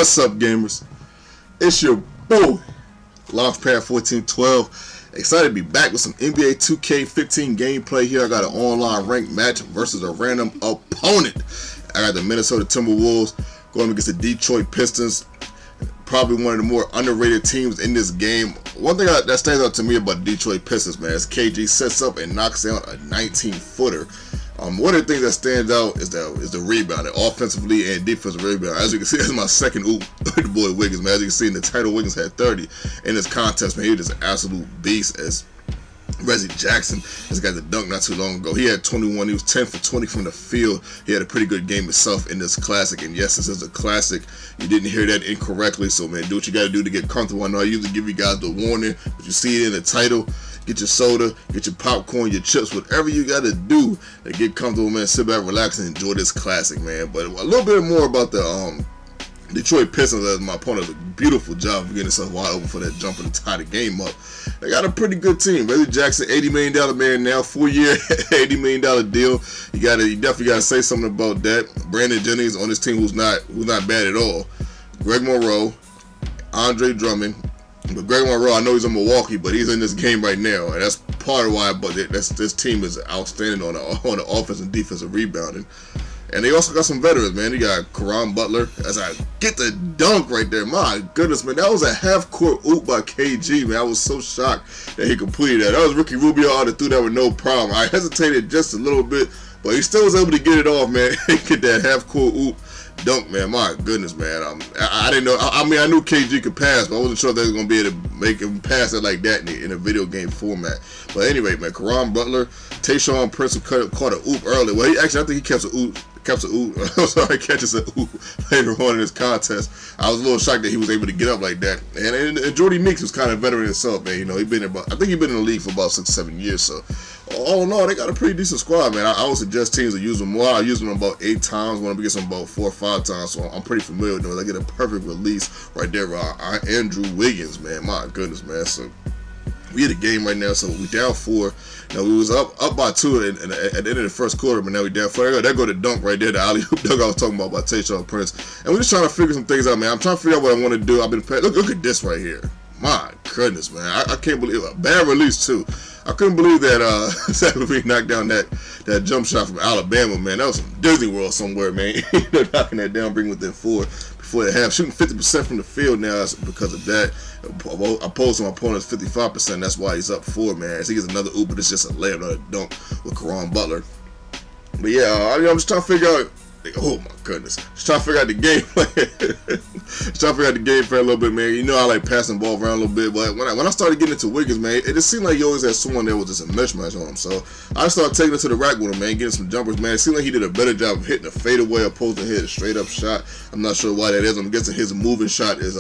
What's up, gamers? It's your boy, Launchpad 1412. Excited to be back with some NBA 2K15 gameplay here. I got an online ranked match versus a random opponent. I got the Minnesota Timberwolves going against the Detroit Pistons. Probably one of the more underrated teams in this game. One thing that stands out to me about the Detroit Pistons, man, is KG sets up and knocks down a 19-footer. One of the things that stands out is the rebounding, offensively and defensive rebound. As you can see, that's my second oop, the boy Wiggins, man. As you can see, in the title, Wiggins had 30 in this contest, man. He was just an absolute beast. As Reggie Jackson, this guy the dunk not too long ago. He had 21. He was 10 for 20 from the field. He had a pretty good game himself in this classic. And yes, this is a classic. You didn't hear that incorrectly. So, man, do what you got to do to get comfortable. I know I usually give you guys the warning, but you see it in the title. Get your soda, get your popcorn, your chips, whatever you got to do to get comfortable, man. Sit back, relax, and enjoy this classic, man. But a little bit more about the Detroit Pistons, as my opponent did a beautiful job of getting himself wide open for that jumper to tie the game up. They got a pretty good team. Reggie Jackson, $80 million man now, 4-year, $80 million deal. You definitely got to say something about that. Brandon Jennings on this team, who's not bad at all. Greg Monroe, Andre Drummond. But Greg Monroe, I know he's in Milwaukee, but he's in this game right now, and that's part of why. But this team is outstanding on the offense and defensive rebounding. And they also got some veterans, man. You got Caron Butler. As I get the dunk right there, my goodness, man, that was a half-court oop by KG, man. I was so shocked that he completed that. That was Ricky Rubio out there threw that with no problem. I hesitated just a little bit, but he still was able to get it off, man. Get that half-court oop. Dunk, man, my goodness, man. I didn't know. I mean, I knew KG could pass, but I wasn't sure they were going to be able to make him pass it like that in a video game format. But anyway, man, Caron Butler, Tayshaun Prince caught an oop early. Well, I think he catches an oop. I'm sorry, catches an oop later on in this contest. I was a little shocked that he was able to get up like that. And Jordy Meeks was kind of veteran himself, man. You know, I think he's been in the league for about 6-7 years. So, all in all, they got a pretty decent squad, man. I would suggest teams to use them more. I used them about 8 times. Want to get them about 4 or 5 times. So I'm pretty familiar with them. I get a perfect release right there. Andrew Wiggins, man. My goodness, man. So we in the game right now. So we down 4. Now we was up by 2 at the end of the first quarter, but now we down 4. There go the dunk right there, the alley-oop dunk I was talking about by Tayshaun Prince. And we're just trying to figure some things out, man. I'm trying to figure out what I want to do. Look at this right here. My goodness, man. I can't believe it. A bad release too. I couldn't believe that Zach LaVine knocked down that jump shot from Alabama, man. That was from Disney World somewhere, man. Knocking that down, bringing within 4 before the half. Shooting 50% from the field now because of that. Opposed to my opponent's 55%. That's why he's up 4, man. As he gets another oop, but it's just a layup, another dunk with Caron Butler. But yeah, I'm just trying to figure out. Oh my goodness. Just trying to figure out the game plan. Just trying to figure out the game plan a little bit, man. You know I like passing the ball around a little bit, but when I started getting into Wiggins, man, it just seemed like he always had someone there with just a mismatch on him. So I started taking it to the rack with him, man, getting some jumpers, man. It seemed like he did a better job of hitting a fadeaway opposed to hitting a straight up shot. I'm not sure why that is. I'm guessing his moving shot is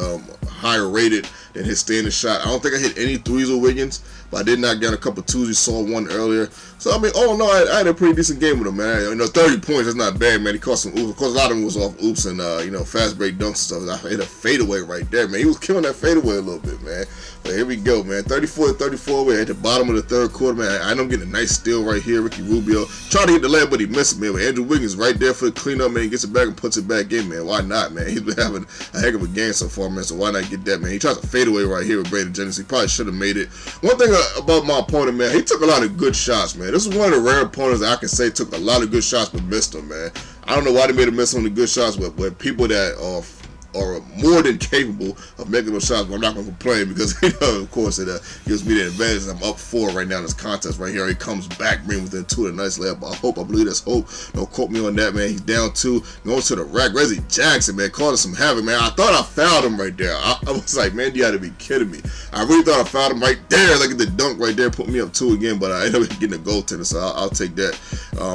higher rated than his standing shot. I don't think I hit any threes with Wiggins, but I did knock down a couple twos. You saw one earlier. So I mean, all in all, I had a pretty decent game with him, man. You know, 30 points is not bad, man. He caught some oops. Of course, a lot of them was off oops and you know, fast break dunks and stuff. I hit a fadeaway right there, man. He was killing that fadeaway a little bit, man. But here we go, man. 34-34. We're at the bottom of the third quarter, man. I know I'm getting a nice steal right here. Ricky Rubio trying to hit the layup, but he missed it, man. But Andrew Wiggins right there for the cleanup, man. He gets it back and puts it back in, man. Why not, man? He's been having a heck of a game so far, man. So why not get that, man? He tries to fade away right here with Brandon Jennings. He probably should have made it. One thing about my opponent, man, he took a lot of good shots, man. This is one of the rare opponents that I can say took a lot of good shots but missed them, man. I don't know why they made him miss on the good shots, but people that are more than capable of making those shots, but I'm not going to complain because, you know, of course, it gives me the advantage. I'm up 4 right now in this contest right here. He comes back, bringing within 2 of a nice layup. I believe that's hope. Don't quote me on that, man. He's down 2, going to the rack. Reggie Jackson, man, causing some havoc, man. I thought I fouled him right there. I was like, man, you got to be kidding me. I really thought I fouled him right there. Like the dunk right there put me up 2 again, but I ended up getting a goaltender, so I'll take that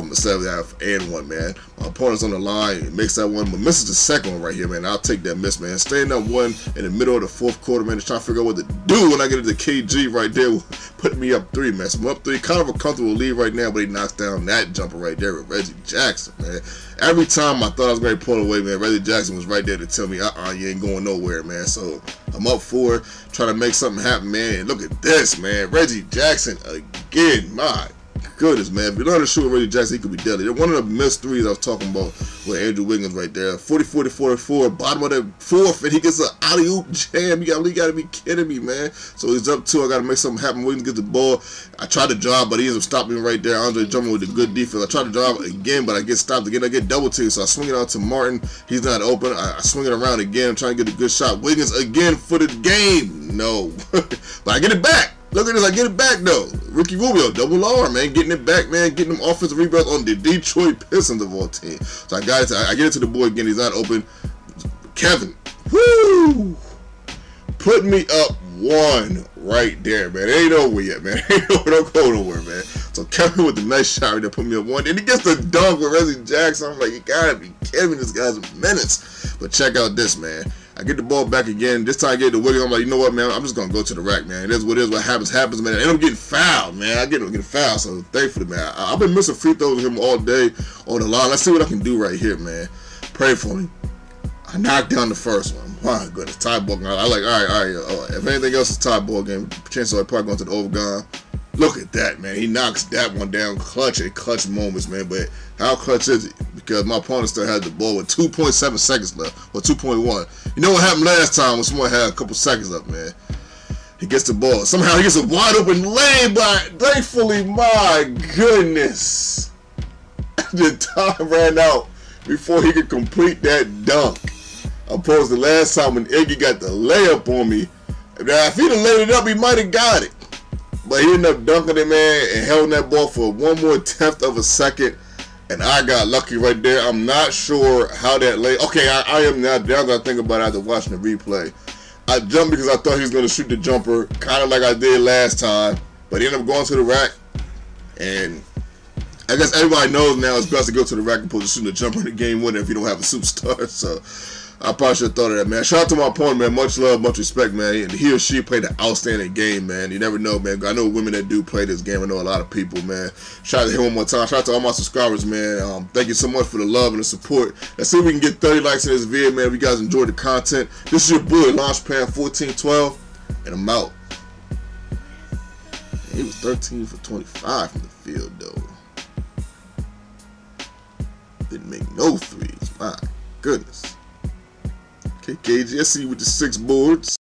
instead of that and 1, man. My opponent's on the line, makes that one, but misses the second one right here, man. I'll take that miss, man. Staying up 1 in the middle of the 4th quarter, man. Just trying to figure out what to do when I get into KG right there, putting me up 3, man. So I'm up 3, kind of a comfortable lead right now, but he knocks down that jumper right there with Reggie Jackson, man. Every time I thought I was going to pull away, man, Reggie Jackson was right there to tell me, you ain't going nowhere, man. So I'm up 4, trying to make something happen, man. And look at this, man. Reggie Jackson again, my goodness, man. If you learn to shoot with Reggie Jackson, he could be deadly. One of the missed threes I was talking about with Andrew Wiggins right there. 40-44, bottom of the fourth, and he gets an alley-oop jam. You got to be kidding me, man. So he's up 2. I got to make something happen. Wiggins gets the ball. I tried to drive, but he ends up stopping me right there. Andre Drummond with a good defense. I tried to drive again, but I get stopped again. I get double teamed, so I swing it out to Martin. He's not open. I swing it around again. I'm trying to get a good shot. Wiggins again for the game. No. But I get it back. Look at this, I get it back though. Ricky Rubio, double R, man, getting it back, man, getting them offensive rebounds on the Detroit Pistons of all team. So I get it to the boy again. He's not open. Kevin, woo, put me up 1 right there, man. It ain't over yet, man. Don't go nowhere, man. So Kevin with the nice shot right there, put me up 1. And he gets the dunk with Reggie Jackson. I'm like, you gotta be kidding me. This guy's a menace. But check out this, man. I get the ball back again. This time I get the Wiggins. I'm like, you know what, man? I'm just gonna go to the rack, man. It is what it is. What happens, man. I end up getting fouled, man. I get fouled. So thankfully, man. I've been missing free throws with him all day on the line. Let's see what I can do right here, man. Pray for me. I knocked down the first one. My goodness, tie ball game. I like, all right. If anything else is tie ball game, chances are probably going to the overtime. Look at that, man. He knocks that one down. Clutch moments, man. But how clutch is it? Because my opponent still has the ball with 2.7 seconds left, or 2.1. You know what happened last time when someone had a couple seconds left, man? He gets the ball. Somehow he gets a wide open lane, but thankfully, my goodness, the time ran out before he could complete that dunk. Opposed to last time when Iggy got the layup on me. Now, if he'd have laid it up, he might have got it. But he ended up dunking it, man, and held that ball for 1 more tenth of a second. And I got lucky right there. I'm not sure how that lay. Okay, I am now down. I think about it after watching the replay. I jumped because I thought he was going to shoot the jumper, kind of like I did last time. But he ended up going to the rack. And I guess everybody knows now it's best to go to the rack and put the jumper in the game winner if you don't have a superstar. So I probably should have thought of that, man. Shout out to my opponent, man. Much love, much respect, man. He or she played an outstanding game, man. You never know, man. I know women that do play this game. I know a lot of people, man. Shout out to him one more time. Shout out to all my subscribers, man. Thank you so much for the love and the support. Let's see if we can get 30 likes in this video, man. If you guys enjoyed the content. This is your boy, Launchpad1412, and I'm out. He was 13 for 25 from the field, though. Didn't make no threes. My goodness. KKGSC with the 6 boards.